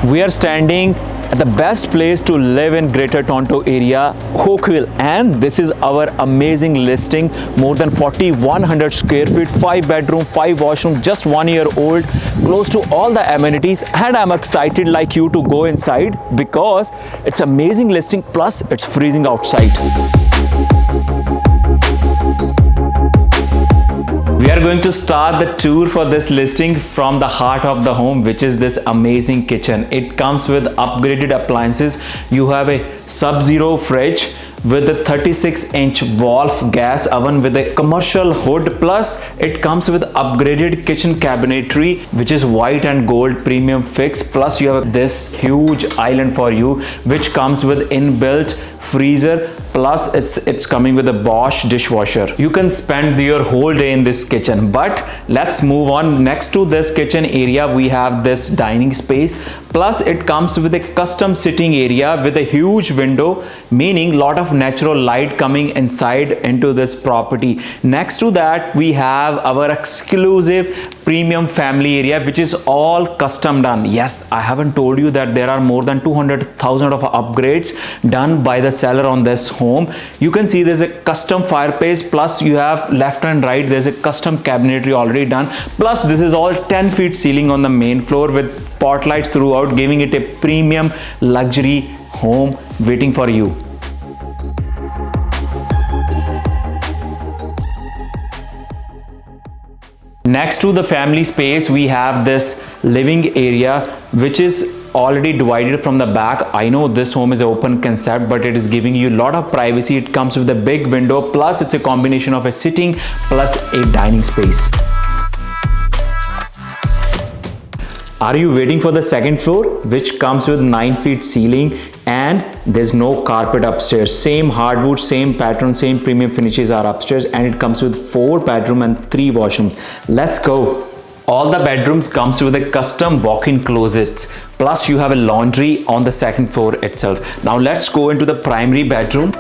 We are standing at the best place to live in Greater Toronto area, Oakville, and this is our amazing listing. More than 4,100 square feet, 5 bedroom, 5 washroom, just 1 year old, close to all the amenities, and I'm excited like you to go inside because it's amazing listing, plus it's freezing outside. We are going to start the tour for this listing from the heart of the home, which is this amazing kitchen. It comes with upgraded appliances. You have a sub-zero fridge with a 36-inch Wolf gas oven with a commercial hood, plus it comes with upgraded kitchen cabinetry, which is white and gold premium fix, plus you have this huge island for you, which comes with inbuilt freezer, plus it's coming with a Bosch dishwasher. You can spend your whole day in this kitchen. But let's move on. Next to this kitchen area, we have this dining space, plus it comes with a custom sitting area with a huge window, meaning lot of natural light coming inside into this property. Next to that, we have our exclusive premium family area, which is all custom done. Yes, I haven't told you that there are more than 200,000 of upgrades done by the seller on this home. You can see there's a custom fireplace, plus you have left and right there's a custom cabinetry already done, plus this is all 10 feet ceiling on the main floor with pot lights throughout, giving it a premium luxury home waiting for you. Next to the family space, we have this living area, which is already divided from the back. I know this home is an open concept, but it is giving you a lot of privacy. It comes with a big window, plus it's a combination of a sitting plus a dining space. Are you waiting for the second floor, which comes with 9 feet ceiling, and there's no carpet upstairs? Same hardwood, same pattern, same premium finishes are upstairs, and it comes with 4 bedroom and 3 washrooms. Let's go. All the bedrooms comes with a custom walk-in closets, plus you have a laundry on the second floor itself. Now let's go into the primary bedroom.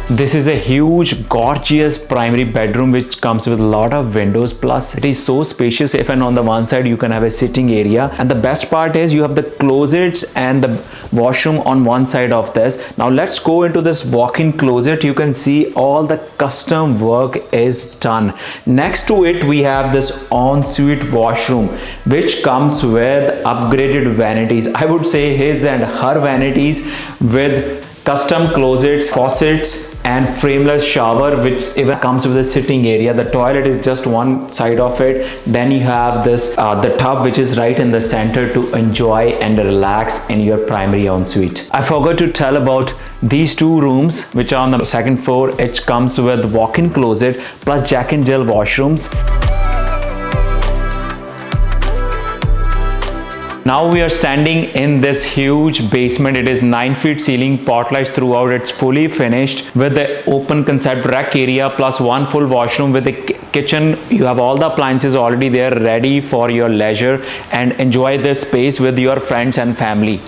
This is a huge, gorgeous primary bedroom which comes with a lot of windows, plus it is so spacious. If and on the one side you can have a sitting area, and the best part is you have the closets and the washroom on one side of this. Now let's go into this walk-in closet. You can see all the custom work is done. Next to it, we have this ensuite washroom which comes with upgraded vanities. I would say his and her vanities, with custom closets, faucets, and frameless shower, which even comes with a sitting area. The toilet is just one side of it. Then you have this the tub, which is right in the center to enjoy and relax in your primary ensuite. I forgot to tell about these 2 rooms which are on the second floor. It comes with walk-in closet plus Jack and Jill washrooms. Now we are standing in this huge basement. It is 9 feet ceiling, pot lights throughout. It's fully finished with the open concept rack area, plus 1 full washroom with a kitchen. You have all the appliances already there ready for your leisure, and enjoy this space with your friends and family.